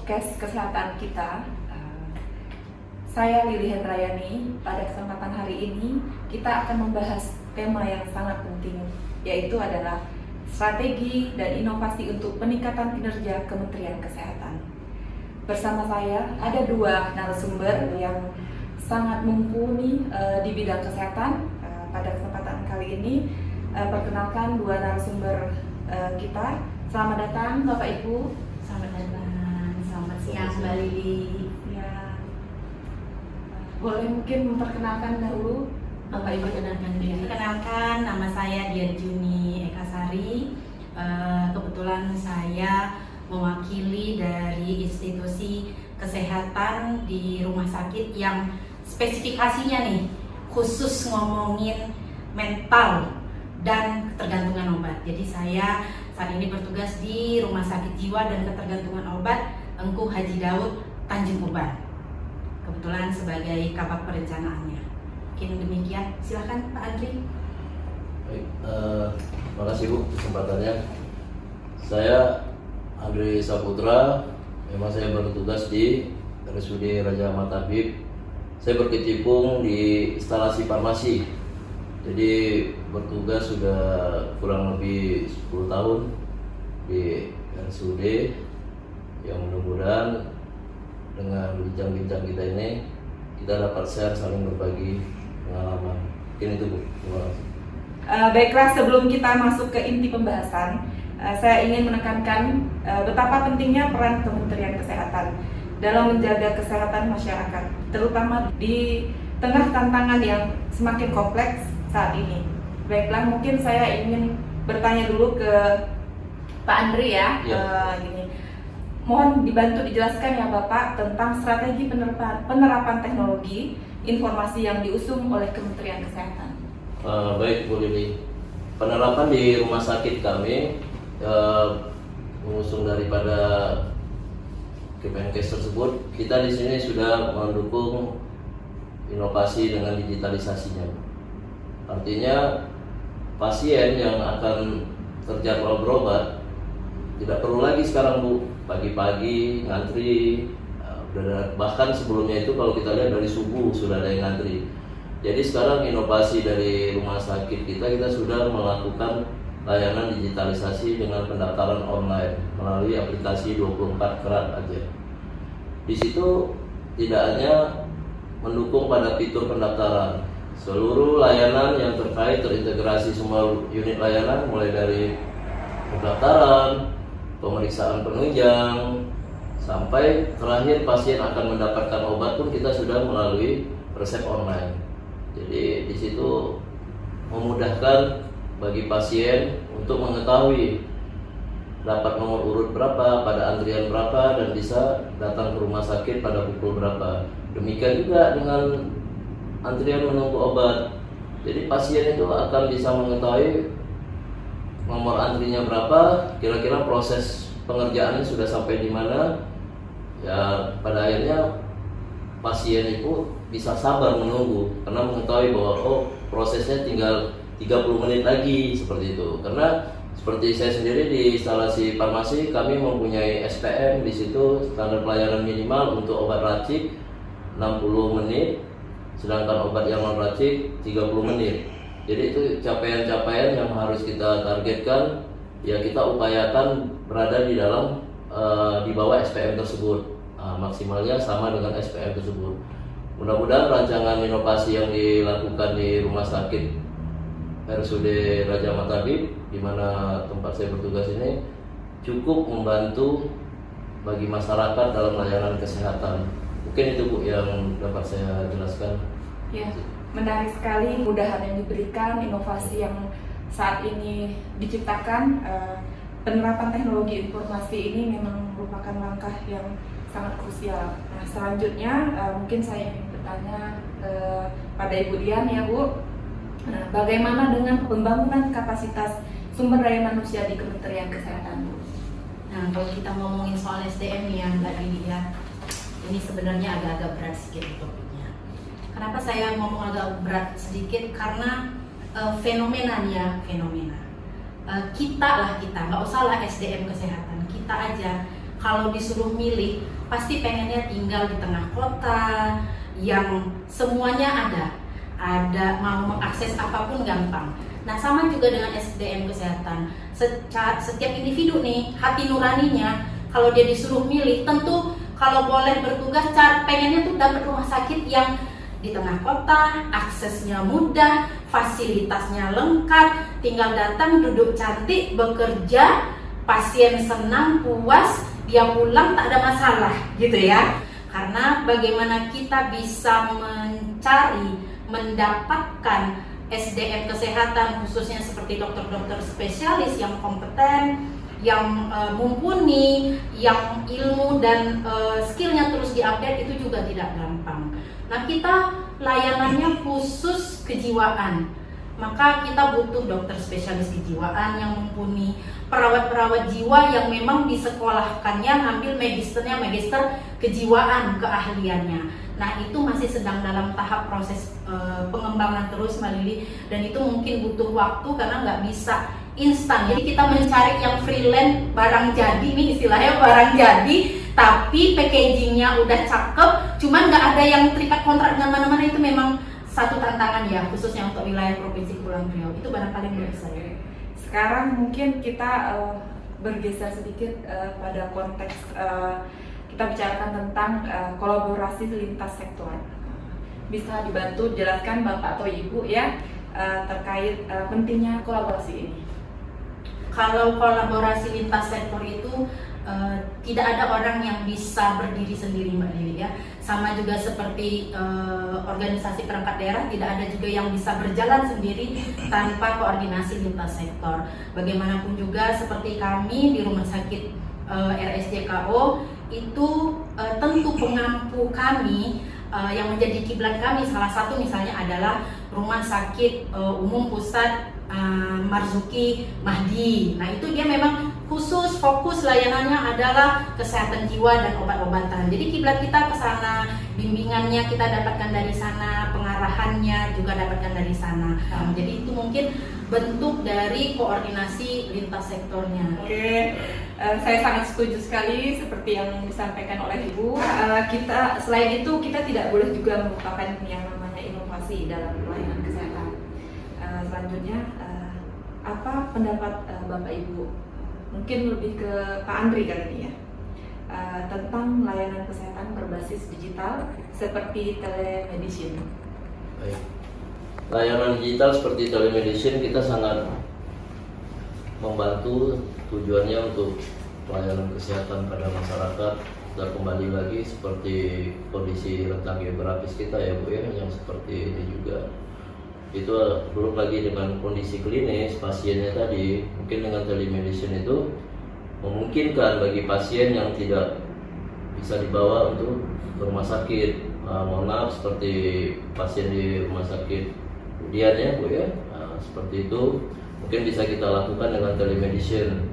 podcast kesehatan kita. Saya Lili Hendrayani. Pada kesempatan hari ini kita akan membahas tema yang sangat penting, yaitu adalah strategi dan inovasi untuk peningkatan kinerja Kementerian Kesehatan. Bersama saya ada dua narasumber yang sangat mumpuni di bidang kesehatan. Pada kesempatan kali ini, perkenalkan dua narasumber kita. Selamat datang Bapak Ibu. Selamat datang, selamat siang Mbak Lili. Ya, boleh mungkin memperkenalkan dahulu Bapak Ibu. Perkenalkan, nama saya Dian Juni Ekasari. Kebetulan saya mewakili dari institusi kesehatan di rumah sakit yang spesifikasinya nih khusus ngomongin mental dan ketergantungan obat. Jadi saya saat ini bertugas di Rumah Sakit Jiwa dan Ketergantungan Obat Engku Haji Daud Tanjung Uban. Kebetulan sebagai kabak perencanaannya. Mungkin demikian. Silakan Pak Andri. Baik, terima kasih Bu kesempatannya. Saya Andri Saputra. Memang saya bertugas di RSUD Raja Ahmad Tabib. Saya berkecimpung di instalasi farmasi. Jadi bertugas sudah kurang lebih 10 tahun di RSUD, yang mudah-mudahan dengan bincang-bincang kita ini kita dapat share, saling berbagi pengalaman. Mungkin itu Bu. Terima kasih. Baiklah, sebelum kita masuk ke inti pembahasan, saya ingin menekankan betapa pentingnya peran Kementerian Kesehatan dalam menjaga kesehatan masyarakat, terutama di tengah tantangan yang semakin kompleks saat ini. Baiklah, mungkin saya ingin bertanya dulu ke Pak Andri ya. Gini, mohon dibantu dijelaskan ya Bapak tentang strategi penerapan teknologi informasi yang diusung oleh Kementerian Kesehatan. Baik Bu Lili, penerapan di rumah sakit kami mengusung daripada Kemenkes tersebut. Kita di sini sudah mendukung inovasi dengan digitalisasinya. Artinya pasien yang akan terjadwal berobat tidak perlu lagi sekarang Bu pagi-pagi ngantri, bahkan sebelumnya itu kalau kita lihat dari subuh sudah ada yang ngantri. Jadi sekarang inovasi dari rumah sakit kita sudah melakukan layanan digitalisasi dengan pendaftaran online melalui aplikasi 24 kerat aja. Di situ tidak hanya mendukung pada fitur pendaftaran, seluruh layanan yang terkait terintegrasi semua unit layanan, mulai dari pendaftaran, pemeriksaan penunjang, sampai terakhir pasien akan mendapatkan obat pun kita sudah melalui resep online. Jadi di situ memudahkan bagi pasien untuk mengetahui dapat nomor urut berapa, pada antrian berapa, dan bisa datang ke rumah sakit pada pukul berapa. Demikian juga dengan antrian menunggu obat. Jadi pasien itu akan bisa mengetahui nomor antrinya berapa, kira-kira proses pengerjaannya sudah sampai di mana. Ya, pada akhirnya pasien itu bisa sabar menunggu karena mengetahui bahwa prosesnya tinggal 30 menit lagi, seperti itu. Karena seperti saya sendiri di instalasi farmasi, kami mempunyai SPM di situ, standar pelayanan minimal untuk obat racik 60 menit, sedangkan obat yang non racik 30 menit. Jadi itu capaian-capaian yang harus kita targetkan, ya kita upayakan berada di dalam di bawah SPM tersebut. Maksimalnya sama dengan SPM tersebut. Mudah-mudahan rancangan inovasi yang dilakukan di rumah sakit RSUD Raja Ahmad Tabib, di mana tempat saya bertugas ini, cukup membantu bagi masyarakat dalam layanan kesehatan. Mungkin itu Bu yang dapat saya jelaskan. Ya, menarik sekali kemudahan yang diberikan, inovasi yang saat ini diciptakan. Penerapan teknologi informasi ini memang merupakan langkah yang sangat krusial. Nah, selanjutnya mungkin saya ingin bertanya pada Ibu Dian ya Bu. Nah, bagaimana dengan pembangunan kapasitas sumber daya manusia di Kementerian Kesehatan Bu? Nah, kalau kita ngomongin soal SDM ya Mbak Lili ya, ini sebenarnya agak-agak berat sedikit topiknya. Kenapa saya ngomong agak berat sedikit? Karena fenomena. Kita, nggak usah lah SDM kesehatan, kita aja kalau disuruh milih pasti pengennya tinggal di tengah kota yang semuanya ada, mau mengakses apapun gampang. Nah, sama juga dengan SDM kesehatan. Setiap individu nih, hati nuraninya, kalau dia disuruh milih, tentu kalau boleh bertugas, pengennya tuh dapat rumah sakit yang di tengah kota, aksesnya mudah, fasilitasnya lengkap, tinggal datang, duduk cantik, bekerja, pasien senang, puas, dia pulang tak ada masalah, gitu ya. Karena bagaimana kita bisa mendapatkan SDM kesehatan, khususnya seperti dokter-dokter spesialis yang kompeten, yang mumpuni, yang ilmu dan skillnya terus diupdate, itu juga tidak gampang. Nah, kita layanannya khusus kejiwaan, maka kita butuh dokter spesialis kejiwaan yang mumpuni, perawat-perawat jiwa yang memang disekolahkannya ngambil magister kejiwaan keahliannya. Nah, itu masih sedang dalam tahap proses pengembangan terus, Mbak Lili, dan itu mungkin butuh waktu karena nggak bisa instan. Jadi kita mencari yang freelance barang jadi, ini istilahnya barang jadi, tapi packagingnya udah cakep, cuman nggak ada yang terikat kontrak dengan mana-mana. Itu memang satu tantangan ya, khususnya untuk wilayah Provinsi Kepulauan Riau. Itu barangkali menurut saya. Sekarang mungkin kita bergeser sedikit pada konteks kita bicarakan tentang kolaborasi lintas sektor. Bisa dibantu jelaskan Bapak atau Ibu ya terkait pentingnya kolaborasi ini. Kalau kolaborasi lintas sektor itu tidak ada orang yang bisa berdiri sendiri, Mbak Lili ya. Sama juga seperti organisasi perangkat daerah, tidak ada juga yang bisa berjalan sendiri tanpa koordinasi lintas sektor. Bagaimanapun juga seperti kami di Rumah Sakit RSJKO itu tentu pengampu kami yang menjadi kiblat kami, salah satu misalnya adalah Rumah Sakit Umum Pusat Marzuki Mahdi. Nah, itu dia memang khusus fokus layanannya adalah kesehatan jiwa dan obat-obatan. Jadi kiblat kita ke sana, bimbingannya kita dapatkan dari sana, pengarahannya juga dapatkan dari sana. Jadi itu mungkin bentuk dari koordinasi lintas sektornya. Oke, saya sangat setuju sekali seperti yang disampaikan oleh Ibu. Kita selain itu kita tidak boleh juga melupakan yang namanya inovasi dalam pelayanan kesehatan. Selanjutnya, apa pendapat Bapak Ibu? Mungkin lebih ke Pak Andri kali ini ya, tentang layanan kesehatan berbasis digital seperti telemedicine. Baik. Layanan digital seperti telemedicine kita sangat membantu, tujuannya untuk pelayanan kesehatan pada masyarakat. Dan kembali lagi seperti kondisi rentang geografis kita ya Bu ya, yang seperti ini juga. Itu belum lagi dengan kondisi klinis pasiennya tadi, mungkin dengan telemedicine itu memungkinkan bagi pasien yang tidak bisa dibawa untuk ke rumah sakit, mohon maaf seperti pasien di rumah sakit kemudian ya Bu ya, seperti itu mungkin bisa kita lakukan dengan telemedicine.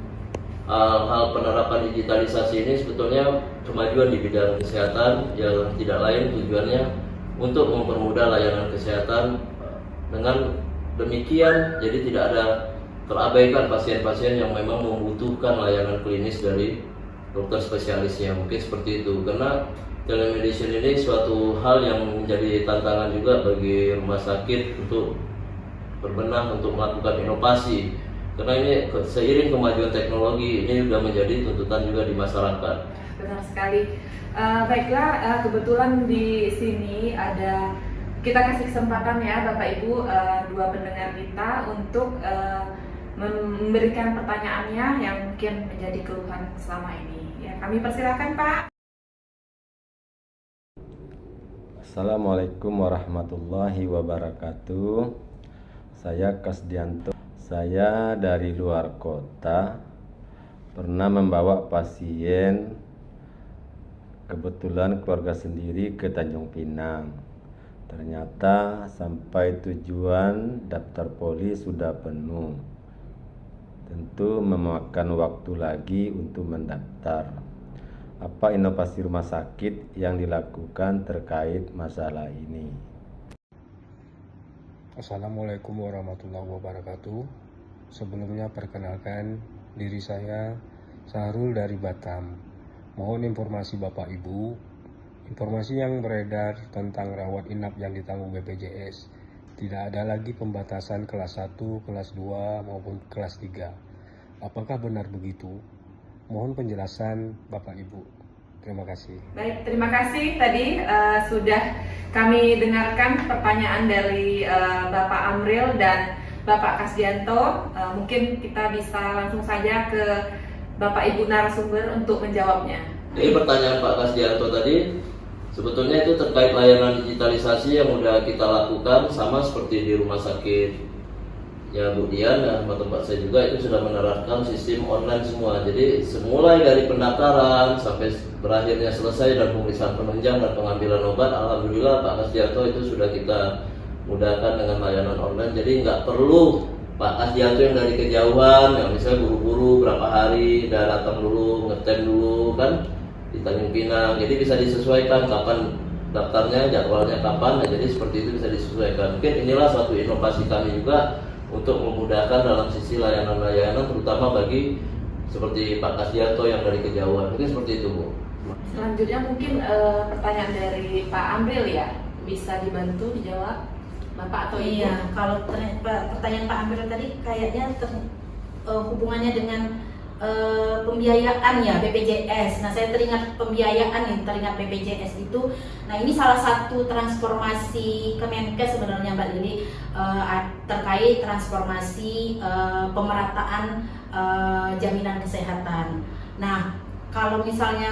Hal penerapan digitalisasi ini sebetulnya kemajuan di bidang kesehatan yang tidak lain tujuannya untuk mempermudah layanan kesehatan. Dengan demikian, jadi tidak ada terabaikan pasien-pasien yang memang membutuhkan layanan klinis dari dokter spesialisnya. Mungkin seperti itu, karena telemedicine ini suatu hal yang menjadi tantangan juga bagi rumah sakit untuk berbenah, untuk melakukan inovasi. Karena ini seiring kemajuan teknologi, ini sudah menjadi tuntutan juga di masyarakat. Benar sekali. Baiklah, kebetulan di sini kita kasih kesempatan ya Bapak Ibu, dua pendengar kita untuk memberikan pertanyaannya yang mungkin menjadi keluhan selama ini. Ya, kami persilakan Pak. Assalamualaikum warahmatullahi wabarakatuh. Saya Kasdianto. Saya dari luar kota, pernah membawa pasien, kebetulan keluarga sendiri, ke Tanjung Pinang. Ternyata sampai tujuan daftar poli sudah penuh. Tentu memakan waktu lagi untuk mendaftar. Apa inovasi rumah sakit yang dilakukan terkait masalah ini? Assalamualaikum warahmatullahi wabarakatuh. Sebelumnya perkenalkan diri saya Sahrul dari Batam. Mohon informasi Bapak Ibu, informasi yang beredar tentang rawat inap yang ditanggung BPJS. Tidak ada lagi pembatasan kelas 1, kelas 2 maupun kelas 3. Apakah benar begitu? Mohon penjelasan Bapak Ibu. Terima kasih. Baik, terima kasih. Tadi sudah kami dengarkan pertanyaan dari Bapak Amril dan Bapak Kasdianto. Mungkin kita bisa langsung saja ke Bapak Ibu narasumber untuk menjawabnya. Jadi pertanyaan Pak Kasdianto tadi sebetulnya itu terkait layanan digitalisasi yang sudah kita lakukan sama seperti di rumah sakit ya Bu Dian dan tempat saya juga itu sudah menerapkan sistem online semua. Jadi semulai dari pendaftaran sampai berakhirnya selesai dan pemeriksaan penunjang dan pengambilan obat, alhamdulillah Pak Kasdianto itu sudah kita mudahkan dengan layanan online. Jadi nggak perlu Pak Kasdianto yang dari kejauhan, yang misalnya buru-buru berapa hari, datang dulu, ngetem dulu kan di Tanjung Pinang. Jadi bisa disesuaikan kapan daftarnya, jadwalnya kapan. Nah, jadi seperti itu bisa disesuaikan. Mungkin inilah suatu inovasi kami juga untuk memudahkan dalam sisi layanan-layanan, terutama bagi seperti Pak Kasdianto yang dari kejauhan. Mungkin seperti itu Bu. Selanjutnya mungkin pertanyaan dari Pak Amril ya, bisa dibantu dijawab Bapak atau Ibu? Iya, kalau pertanyaan Pak Amir tadi kayaknya hubungannya dengan pembiayaan ya BPJS. Nah, saya teringat pembiayaan nih, teringat BPJS itu. Nah, ini salah satu transformasi Kemenkes sebenarnya Mbak Lili, terkait transformasi pemerataan jaminan kesehatan. Nah, kalau misalnya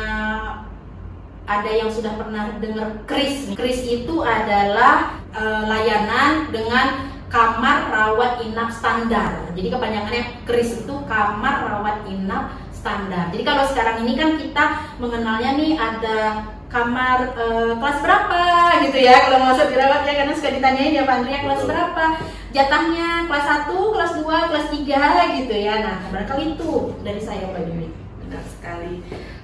ada yang sudah pernah dengar KRIS. KRIS itu adalah layanan dengan kamar rawat inap standar. Jadi kepanjangannya KRIS itu kamar rawat inap standar. Jadi kalau sekarang ini kan kita mengenalnya nih ada kamar kelas berapa gitu ya kalau masuk dirawat ya, karena suka ditanyain ya Pak Andrea kelas berapa jatahnya, kelas 1, kelas 2, kelas 3 gitu ya. Nah, barangkali itu dari saya Mbak Dewi. Benar sekali.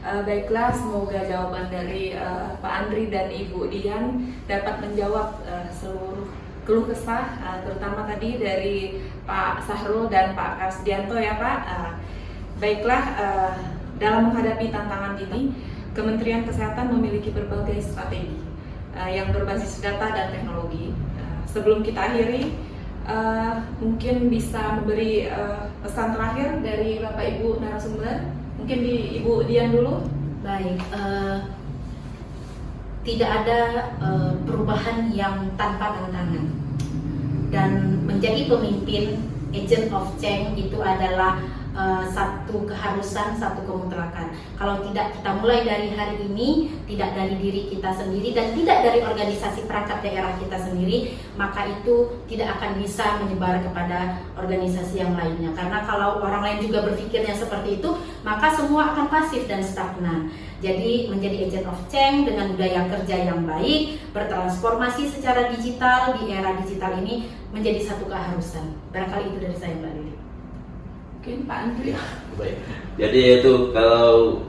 Baiklah, semoga jawaban dari Pak Andri dan Ibu Dian dapat menjawab seluruh keluh kesah, terutama tadi dari Pak Sahrul dan Pak Kasdianto ya Pak. Baiklah, dalam menghadapi tantangan ini, Kementerian Kesehatan memiliki berbagai strategi yang berbasis data dan teknologi. Sebelum kita akhiri, mungkin bisa memberi pesan terakhir dari Bapak Ibu narasumber. Mungkin di Ibu Dian dulu. Baik, tidak ada perubahan yang tanpa tantangan. Dan menjadi pemimpin, agent of change itu adalah satu keharusan, satu kemutlakan. Kalau tidak kita mulai dari hari ini, tidak dari diri kita sendiri dan tidak dari organisasi perangkat daerah kita sendiri, maka itu tidak akan bisa menyebar kepada organisasi yang lainnya. Karena kalau orang lain juga berpikirnya seperti itu, maka semua akan pasif dan stagnan. Jadi menjadi agent of change dengan budaya kerja yang baik, bertransformasi secara digital di era digital ini menjadi satu keharusan. Barangkali itu dari saya Mbak Lili. Mungkin Pak Andri. Baik. Jadi itu kalau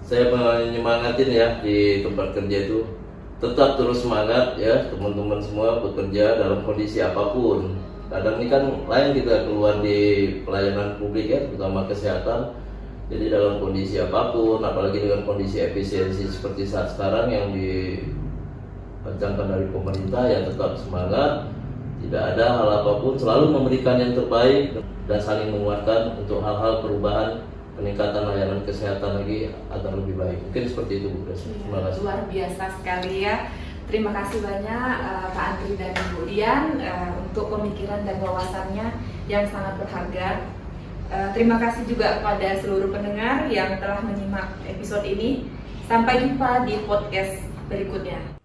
saya menyemangatin ya di tempat kerja itu tetap terus semangat ya teman-teman semua bekerja dalam kondisi apapun. Kadang ini kan lain kita keluar di pelayanan publik ya, terutama kesehatan. Jadi dalam kondisi apapun, apalagi dengan kondisi efisiensi seperti saat sekarang yang dirancangkan dari pemerintah, ya tetap semangat. Tidak ada hal apapun, selalu memberikan yang terbaik dan saling menguatkan untuk hal-hal perubahan, peningkatan layanan kesehatan lagi agar lebih baik. Mungkin seperti itu Bu. Terima kasih. Luar biasa sekali ya. Terima kasih banyak Pak Andri dan Ibu Dian untuk pemikiran dan wawasannya yang sangat berharga. Terima kasih juga kepada seluruh pendengar yang telah menyimak episode ini. Sampai jumpa di podcast berikutnya.